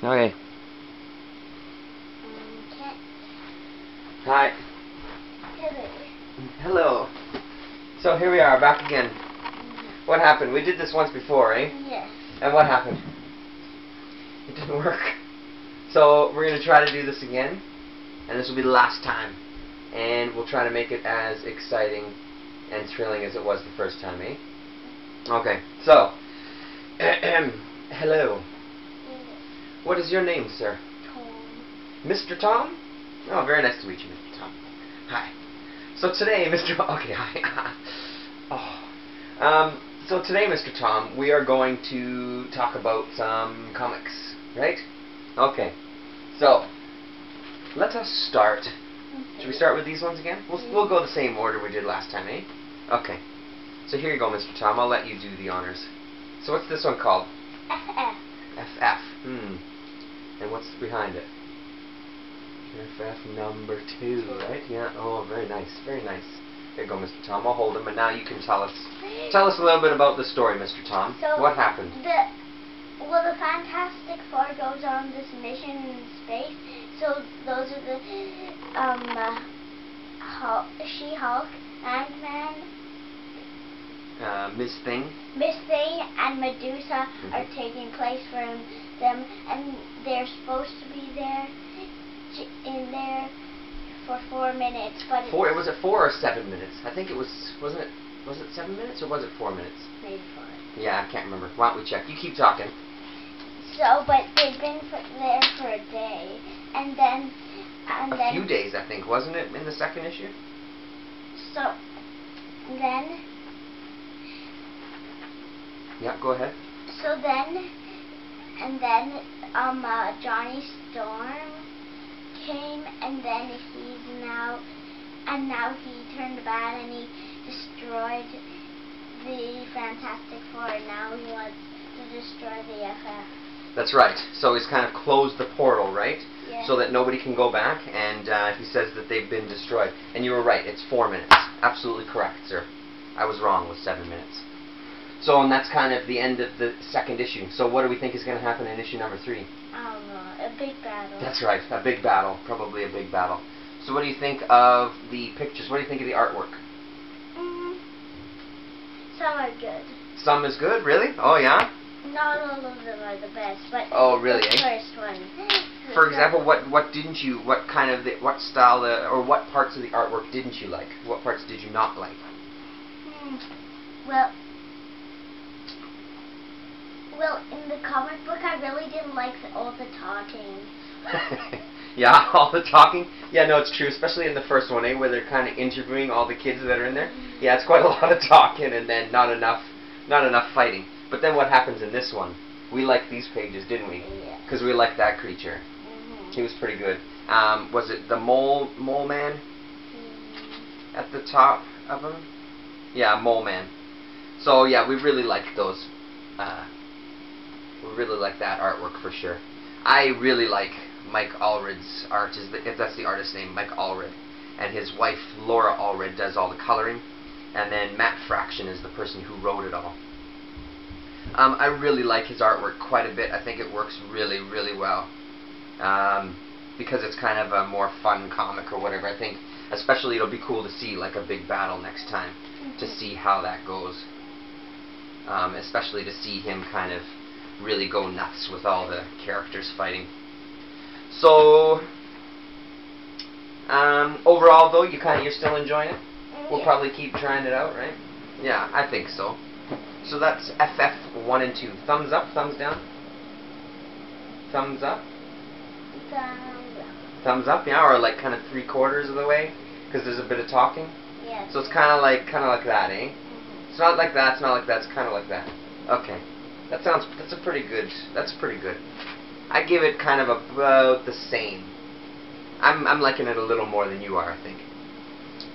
Okay. Cat. Hi. Hello. Hello. So here we are, back again. What happened? We did this once before, eh? Yes. And what happened? It didn't work. So we're going to try to do this again. And this will be the last time. And we'll try to make it as exciting and thrilling as it was the first time, eh? Okay. So, hello. What is your name, sir? Tom. Mr. Tom? Oh, very nice to meet you, Mr. Tom. Hi. So today, Mr. Okay, hi. So today, Mr. Tom, we are going to talk about some comics, right? Okay. So, let us start. Should we start with these ones again? We'll go the same order we did last time, eh? Okay. So here you go, Mr. Tom. I'll let you do the honors. So what's this one called? FF. FF. And what's behind it? FF number 2, right? Yeah. Oh, very nice. Very nice. There you go, Mr. Tom. I'll hold him, and now you can tell us a little bit about the story, Mr. Tom. So what happened? The Fantastic Four goes on this mission in space. So those are the She-Hulk, Ant-Man, Miss Thing. Miss Thing, and Medusa are taking place from them, and they're supposed to be there in there for 4 minutes, but Was it 4 or 7 minutes? I think it was. Was it 7 minutes or was it 4 minutes? maybe 4. Yeah, I can't remember. Why don't we check? You keep talking. So, but they've been there for a day, and then A few days, I think, wasn't it, in the second issue? So then. Yeah, go ahead. So then, Johnny Storm came, and then now he turned bad and he destroyed the Fantastic Four, and now he wants to destroy the FF. That's right. So he's kind of closed the portal, right? Yeah. So that nobody can go back, and he says that they've been destroyed. And you were right, it's 4 minutes. Absolutely correct, sir. I was wrong with 7 minutes. So, and that's kind of the end of the second issue. So what do we think is going to happen in issue number 3? I don't know, a big battle. That's right, a big battle. Probably a big battle. So what do you think of the pictures? What do you think of the artwork? Some are good. Some is good, really? Oh, yeah? Not all of them are the best, but oh, really, the eh? first one. For example, what style, or what parts of the artwork didn't you like? What parts did you not like? Well, in the comic book, I really didn't like all the talking. Yeah, all the talking? Yeah, no, it's true, especially in the first one, where they're kind of interviewing all the kids that are in there. Yeah, it's quite a lot of talking and then not enough fighting. But then what happens in this one? We liked these pages, didn't we? Yeah. Because we liked that creature. He was pretty good. Was it the mole man at the top of him? Yeah, mole man. So yeah, we really liked those. We really like that artwork for sure. I really like Mike Allred's art. If that's the artist's name, Mike Allred, and his wife Laura Allred does all the coloring, and then Matt Fraction is the person who wrote it all. I really like his artwork quite a bit. I think it works really, really well, because it's kind of a more fun comic or whatever. I think, especially, it'll be cool to see like a big battle next time, to see how that goes. Especially to see him kind of really go nuts with all the characters fighting. So, overall though, you're still enjoying it? We'll probably keep trying it out, right? Yeah, I think so. So that's FF 1 and 2. Thumbs up, thumbs down? Thumbs up? Thumbs up. Thumbs up, yeah, or like kind of 3/4 of the way, because there's a bit of talking. Yes. So it's kind of like that, eh? It's not like that. It's not like that. It's kind of like that. Okay, that's pretty good. I give it kind of about the same. I'm liking it a little more than you are, I think.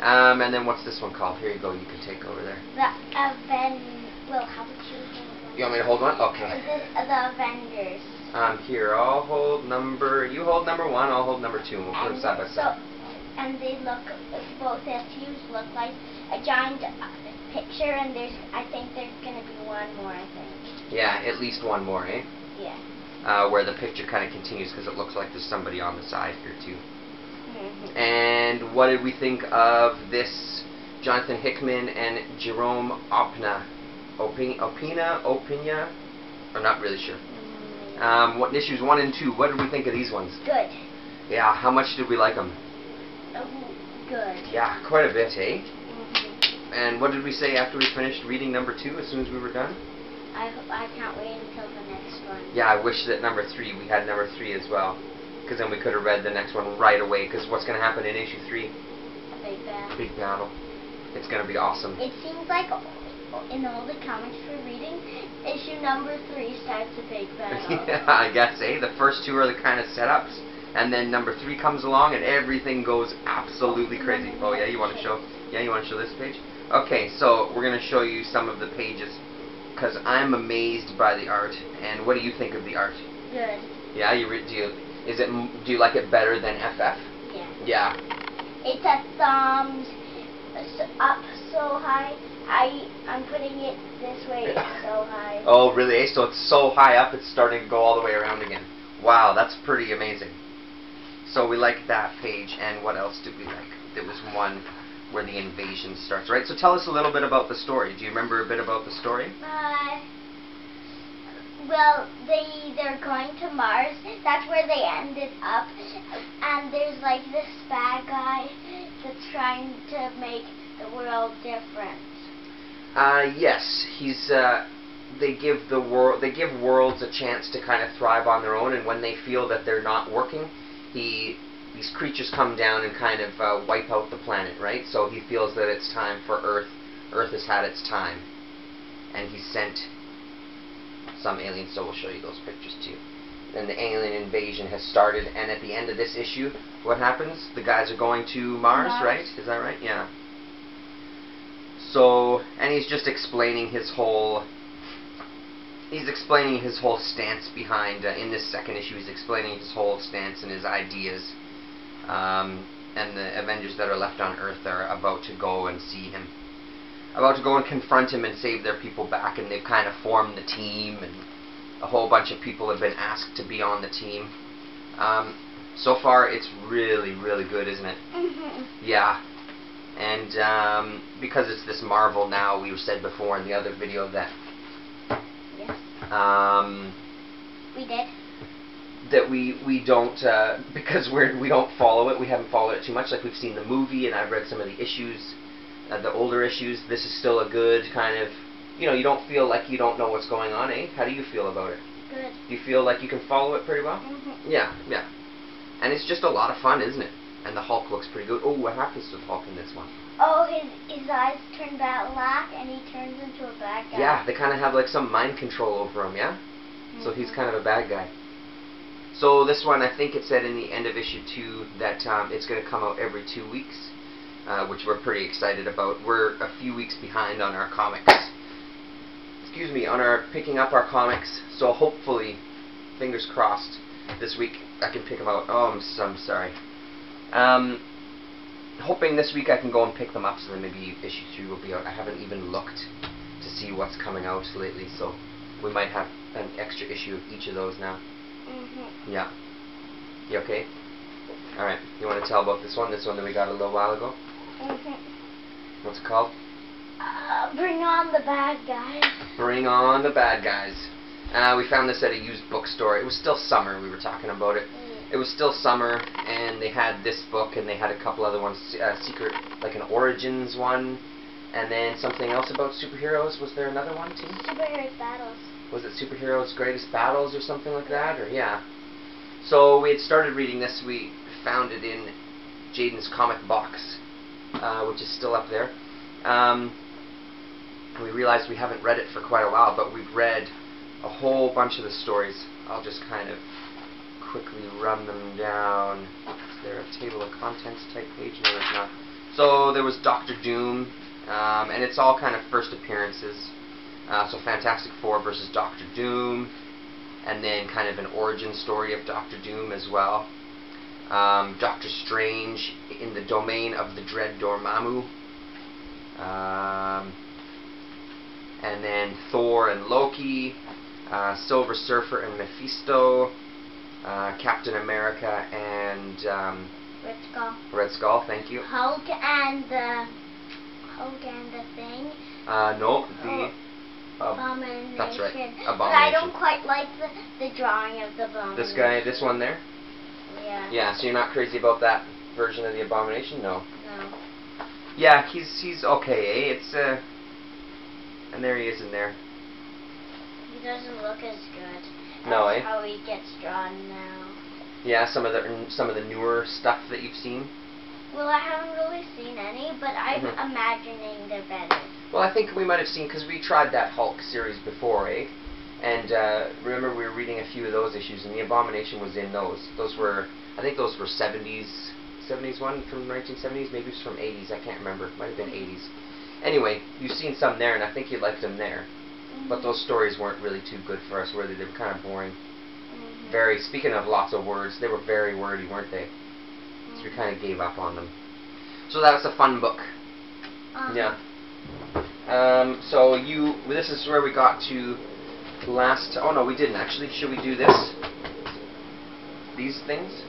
And then what's this one called? Here you go. You can take over there. Well, how about you hold one? You want me to hold one? Okay. The Avengers. Here, I'll hold number. You hold number 1. I'll hold number 2. And we'll put them side by side. And they both their fuse look like a giant picture, and I think there's gonna be one more. I think. Yeah, at least one more, eh? Yeah. where the picture kind of continues because it looks like there's somebody on the side here too. Mhm. And what did we think of this Jonathan Hickman and Jerome Opina? Opina? I'm not really sure. What issues 1 and 2? What did we think of these ones? Good. Yeah, how much did we like them? Good. Yeah, quite a bit, eh? Mhm. And what did we say after we finished reading number 2 as soon as we were done? I can't wait until the next one. Yeah, I wish that number 3, we had number 3 as well. Because then we could have read the next one right away. Because what's going to happen in issue 3? A big battle. Big battle. It's going to be awesome. It seems like in all the comics we're reading, issue number 3 starts a big battle. Yeah, I guess, eh? The first 2 are the kind of setups. And then number 3 comes along and everything goes absolutely crazy. Oh yeah, you want to show? Yeah, you want to show this page? Okay, so we're going to show you some of the pages because I'm amazed by the art. And what do you think of the art? Good. Yeah, do you like it better than FF? Yeah. Yeah. It's a thumbs up so high. I'm putting it this way. It's so high. Oh, really? Eh? So it's so high up, it's starting to go all the way around again. Wow, that's pretty amazing. So we like that page, and what else did we like? There was one where the invasion starts, right? So tell us a little bit about the story. Do you remember a bit about the story? Well, they're going to Mars. That's where they ended up. And there's like this bad guy that's trying to make the world different. Yes, they give worlds a chance to kind of thrive on their own, and when they feel that they're not working, these creatures come down and kind of wipe out the planet, right? So he feels that it's time for Earth. Earth has had its time, and he sent some aliens. So we'll show you those pictures too. Then the alien invasion has started, and at the end of this issue, what happens? The guys are going to Mars, right? Is that right? Yeah. So, and he's just explaining his whole. He's explaining his whole stance behind. In this second issue, he's explaining his whole stance and his ideas. And the Avengers that are left on Earth are about to go and see him. About to go and confront him and save their people back, and they've kind of formed the team, and a whole bunch of people have been asked to be on the team. So far, it's really, really good, isn't it? Mm-hmm. Yeah. And because it's this Marvel now, we said before in the other video that we did. That we don't because we don't follow it. We haven't followed it too much. Like we've seen the movie, and I've read some of the issues, the older issues. This is still a good kind of, you don't feel like you don't know what's going on, eh? How do you feel about it? Good. Do you feel like you can follow it pretty well? Mm-hmm. Yeah, yeah. And it's just a lot of fun, isn't it? And the Hulk looks pretty good. Oh, what happens to Hulk in this one? Oh, his eyes turn black, and he turns into a bad guy. Yeah, they kind of have like some mind control over him, yeah? Mm-hmm. So he's kind of a bad guy. So this one, I think it said in the end of issue 2 that it's going to come out every 2 weeks, which we're pretty excited about. We're a few weeks behind on our comics. Excuse me, on our picking up our comics. So hopefully, fingers crossed, this week I can pick them out. Oh, I'm sorry. Hoping this week I can go and pick them up, so then maybe issue 3 will be out. I haven't even looked to see what's coming out lately, so we might have an extra issue of each of those now. Mm-hmm. Yeah. You okay? Alright, you want to tell about this one? This one that we got a little while ago? Mm-hmm. What's it called? Bring on the bad guys. Bring on the bad guys. We found this at a used bookstore. It was still summer, we were talking about it. It was still summer, and they had this book, and they had a couple other ones. Secret, like an Origins one, and then something else about superheroes. Was there another one too? Superheroes Battles. Was it Superheroes Greatest Battles or something like that? Or yeah. So we had started reading this. We found it in Jaden's comic box, which is still up there. We realized we haven't read it for quite a while, but we've read a whole bunch of the stories. I'll just kind of quickly run them down. Is there a table of contents type page? No, there's not. So there was Doctor Doom, and it's all kind of first appearances. So Fantastic Four versus Doctor Doom, and then kind of an origin story of Doctor Doom as well. Doctor Strange in the domain of the Dread Dormammu. And then Thor and Loki. Silver Surfer and Mephisto, Captain America and Red Skull. Red Skull, thank you. Hulk and the Thing. No, the Abomination. that's right, But I don't quite like the drawing of the Abomination. This guy, this one there? Yeah. Yeah, so you're not crazy about that version of the Abomination? No. No. Yeah, he's okay, eh? It's and there he is in there. He doesn't look as good No, as eh? how he gets drawn now. Yeah, some of the newer stuff that you've seen. Well, I haven't really seen any, but I'm imagining they're better. Well, I think we might have seen, because we tried that Hulk series before, eh? And remember we were reading a few of those issues, and the Abomination was in those. Those were, I think those were 70s one from 1970s, maybe it's from 80s, I can't remember. It might have been 80s. Anyway, you've seen some there, and I think you liked them there. But those stories weren't really too good for us, were they? They were kind of boring. Very, speaking of lots of words, they were very wordy, weren't they? So we kind of gave up on them. So that was a fun book. Yeah. So this is where we got to last. Oh no, we didn't actually. Should we do this? These things?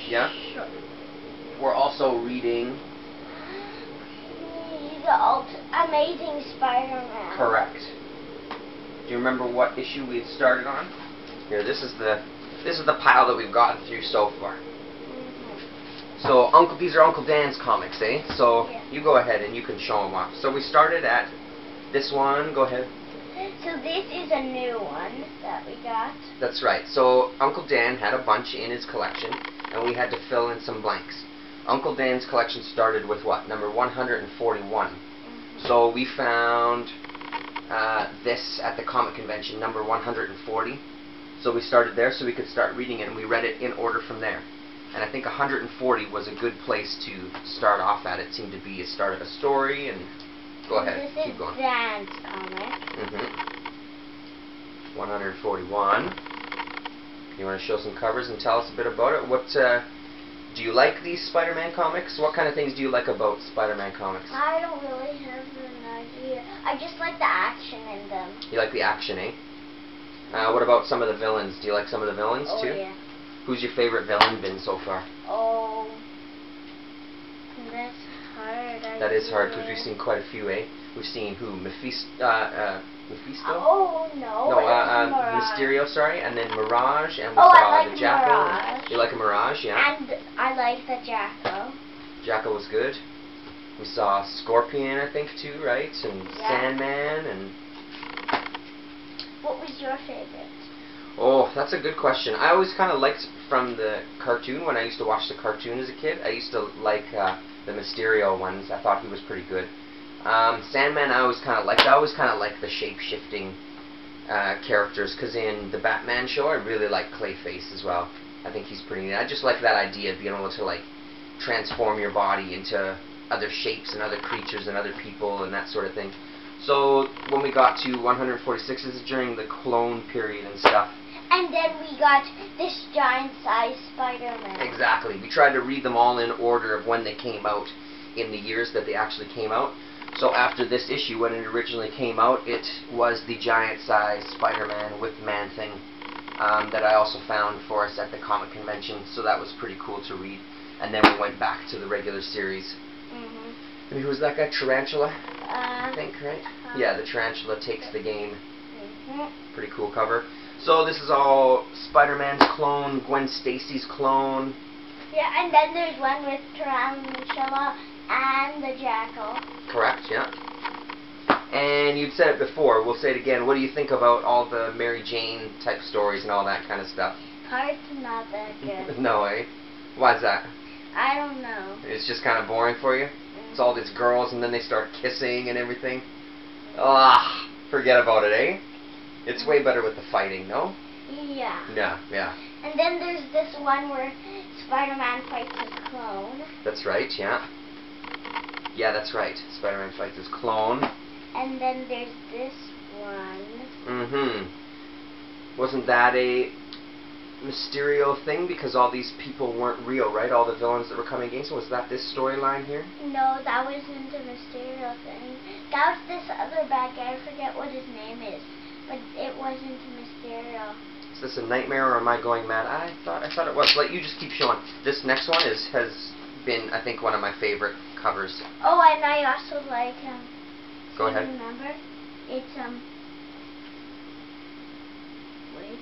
Yeah. Sure. We're also reading. The Amazing Spider-Man. Correct. Do you remember what issue we had started on? Here, this is the pile that we've gotten through so far. So these are Uncle Dan's comics, eh? So yeah. You go ahead and you can show them off. So we started at this one. Go ahead. So this is a new one that we got. That's right. So Uncle Dan had a bunch in his collection, and we had to fill in some blanks. Uncle Dan's collection started with what? Number 141. So we found this at the comic convention, number 140. So we started there so we could start reading it, and we read it in order from there. And I think 140 was a good place to start off at. It seemed to be a start of a story, and go ahead, keep going. This is Dan's comic. 141. You want to show some covers and tell us a bit about it? What do you like these Spider-Man comics? What kind of things do you like about Spider-Man comics? I don't really have an idea. I just like the action in them. You like the action, eh? What about some of the villains? Do you like some of the villains too? Oh yeah. Who's your favorite villain been so far? Oh, that's hard. That is hard because we've seen quite a few, eh? We've seen who? Mephisto? Oh no. No, Mysterio, sorry, and then Mirage, and we I saw like the Jackal. Mirage. You like a Mirage, yeah? And I like the Jackal. Jackal was good. We saw Scorpion, I think, too, right? And Yeah. Sandman, and... What was your favorite? Oh, that's a good question. I always kind of liked from the cartoon, when I used to watch the cartoon as a kid, I used to like the Mysterio ones. I thought he was pretty good. Sandman I always kind of liked. I always kind of liked the shape-shifting characters, because in the Batman show I really like Clayface as well. I think he's pretty neat. I just like that idea of being able to like transform your body into other shapes and other creatures and other people and that sort of thing. So when we got to 146, this is during the clone period and stuff. And then we got this giant-sized Spider-Man. Exactly. We tried to read them all in order of when they came out in the years that they actually came out. So after this issue, when it originally came out, it was the giant-sized Spider-Man with Man-Thing that I also found for us at the comic convention. So that was pretty cool to read. And then we went back to the regular series. And who was that guy? Tarantula? I think, right? Yeah, the Tarantula takes the game. Pretty cool cover. So this is all Spider-Man's clone, Gwen Stacy's clone. Yeah, and then there's one with Tarantula and the Jackal. Correct, yeah. And you'd said it before, we'll say it again. What do you think about all the Mary Jane type stories and all that kind of stuff? Part's not that good. No, eh? Why's that? I don't know. It's just kind of boring for you? It's all these girls and then they start kissing and everything. Ah, forget about it, eh? It's way better with the fighting, no? Yeah. Yeah, yeah. And then there's this one where Spider-Man fights his clone. That's right, yeah. Yeah, that's right. Spider-Man fights his clone. And then there's this one. Wasn't that a Mysterio thing? Because all these people weren't real, right? All the villains that were coming against him. Was that this storyline here? No, that wasn't the Mysterio thing. That was this other bad guy. I forget what his name is. but it wasn't Mysterio. Is this a nightmare or am I going mad? I thought it was. Let you just keep showing. This next one has been, I think, one of my favorite covers. Oh, and I also like Go ahead. Remember, it's wait.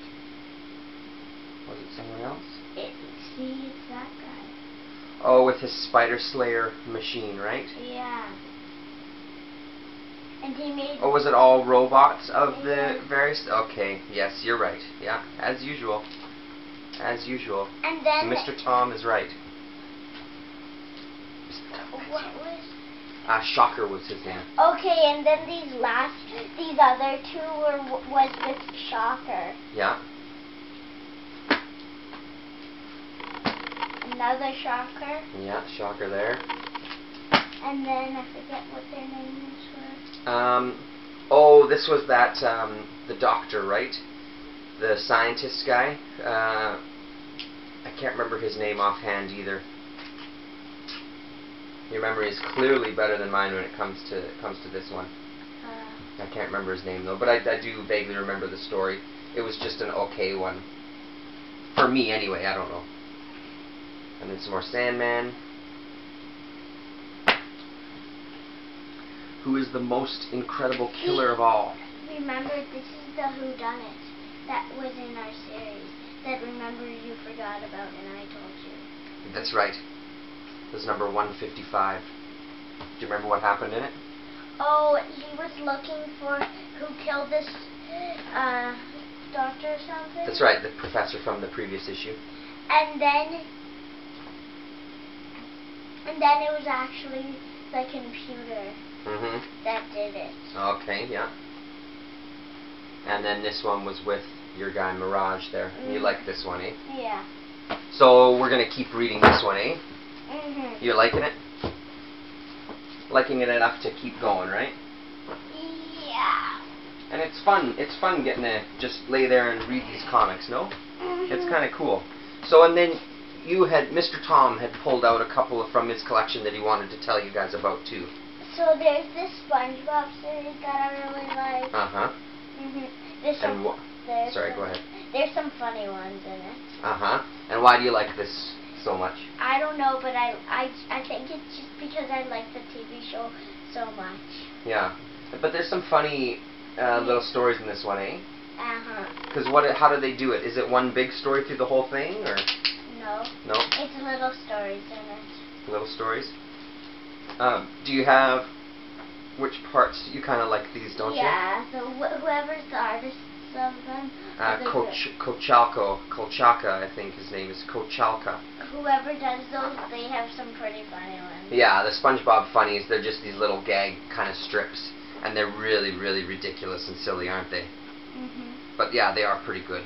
Was it someone else? See, it's that guy. Oh, with his Spider Slayer machine, right? Yeah. And he made. Oh, was it all robots of the various? Okay, yes, you're right. Yeah, as usual. As usual. And then Mr. Tom is right. what was? Shocker was his name. Okay, and then these other two was with Shocker. Yeah. Another Shocker. Yeah, Shocker there. And then I forget what their names were. Oh, this was that, the doctor, right? The scientist guy. I can't remember his name offhand either. Your memory is clearly better than mine when it comes to this one. I can't remember his name though, but I do vaguely remember the story. It was just an okay one. For me anyway, I don't know. And then some more Sandman. Who is the most incredible killer of all? Remember, this is the Whodunit that was in our series. That remember you forgot about and I told you. That's right. It was number 155. Do you remember what happened in it? Oh, he was looking for who killed this doctor or something. That's right, the professor from the previous issue. And then it was actually the computer that did it. Okay, yeah. And then this one was with your guy Mirage there. You like this one, eh? Yeah. So we're going to keep reading this one, eh? You're liking it? Liking it enough to keep going, right? Yeah. And it's fun. It's fun getting to just lay there and read these comics, no? It's kind of cool. So, and then you had, Mr. Tom had pulled out a couple from his collection that he wanted to tell you guys about, too. So there's this SpongeBob series that I really like. Uh-huh. There's some, sorry, go ahead. There's some funny ones in it. Uh-huh. And why do you like this so much? I don't know, but I think it's just because I like the TV show so much. Yeah. But there's some funny little stories in this one, eh? Uh-huh. Because how do they do it? Is it one big story through the whole thing, or? No. No? It's little stories in it. Little stories? Do you have... Which parts? You kind of like these, don't you? Yeah, so whoever's the artist of them... Kolchaka, I think his name is Kolchalka. Whoever does those, they have some pretty funny ones. Yeah, the SpongeBob funnies, they're just these little gag kind of strips. And they're really, really ridiculous and silly, aren't they? But yeah, they are pretty good.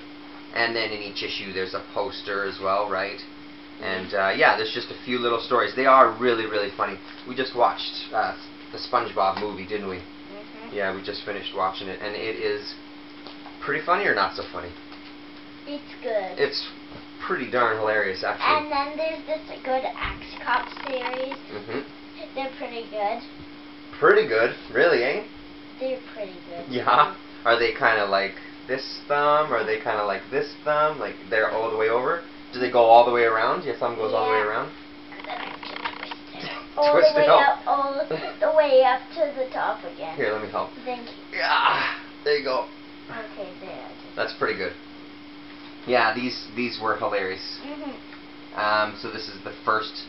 And then in each issue there's a poster as well, right? And yeah, there's just a few little stories. They are really, really funny. We just watched the SpongeBob movie, didn't we? Yeah, we just finished watching it. And it is pretty funny or not so funny? It's good. It's pretty darn hilarious, actually. And then there's this good Axe Cop series. They're pretty good. Pretty good, really, eh? They're pretty good. Yeah. Are they kind of like this thumb? Or are they kind of like this thumb? Like they're all the way over? Do they go all the way around? Your thumb goes all the way around? And then I have to twist it. Twist it up. All the way up to the top again. Here, let me help. Thank you. Yeah. There you go. Okay, there. That's pretty good. Yeah, these were hilarious. So this is the first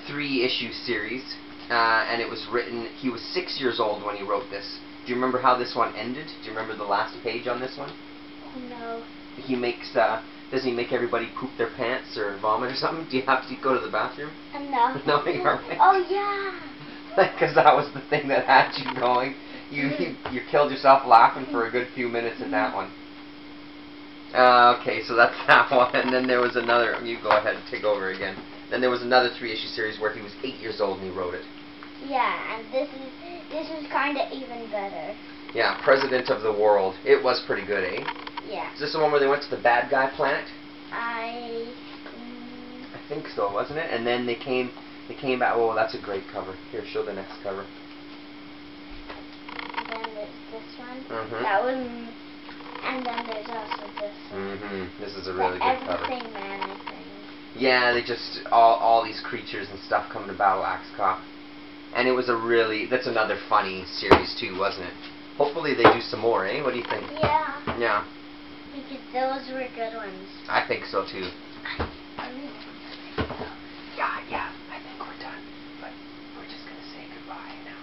3-issue series. And it was written, he was 6 years old when he wrote this. Do you remember how this one ended? Do you remember the last page on this one? No. He makes, does he make everybody poop their pants or vomit or something? Do you have to go to the bathroom? No. No, you're right. Oh, yeah. Because that was the thing that had you going. You killed yourself laughing for a good few minutes at that one. Okay, so that's that one. And then there was another, you go ahead and take over again. Then there was another 3-issue series where he was 8 years old and he wrote it. Yeah, and this is kind of even better. Yeah, President of the World. It was pretty good, eh? Yeah. Is this the one where they went to the bad guy planet? I think so, wasn't it? And then they came back. Oh, that's a great cover. Here, show the next cover. Then there's this one. And then there's also this one. Mm-hmm. This is a really The good cover. Everything Man, I think. Yeah, they just all these creatures and stuff come to battle Axe Cop. And it was that's another funny series too, wasn't it? Hopefully they do some more, eh? What do you think? Yeah. Yeah. Because those were good ones. I think so too. I mean, Yeah, I think we're done. But we're just gonna say goodbye now.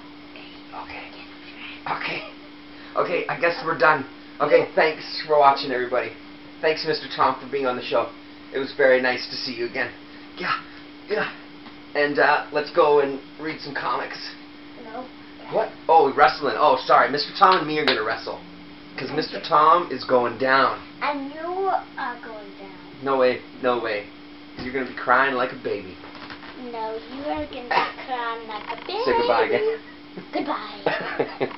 Okay, I guess we're done. Okay, thanks for watching, everybody. Thanks, Mr. Tom, for being on the show. It was very nice to see you again. Yeah. And let's go and read some comics. No. What? Oh, wrestling. Oh, sorry. Mr. Tom and me are going to wrestle. Because Mr. Tom is going down. And you are going down. No way. You're going to be crying like a baby. No, you are going to be crying like a baby. Say goodbye again. Goodbye.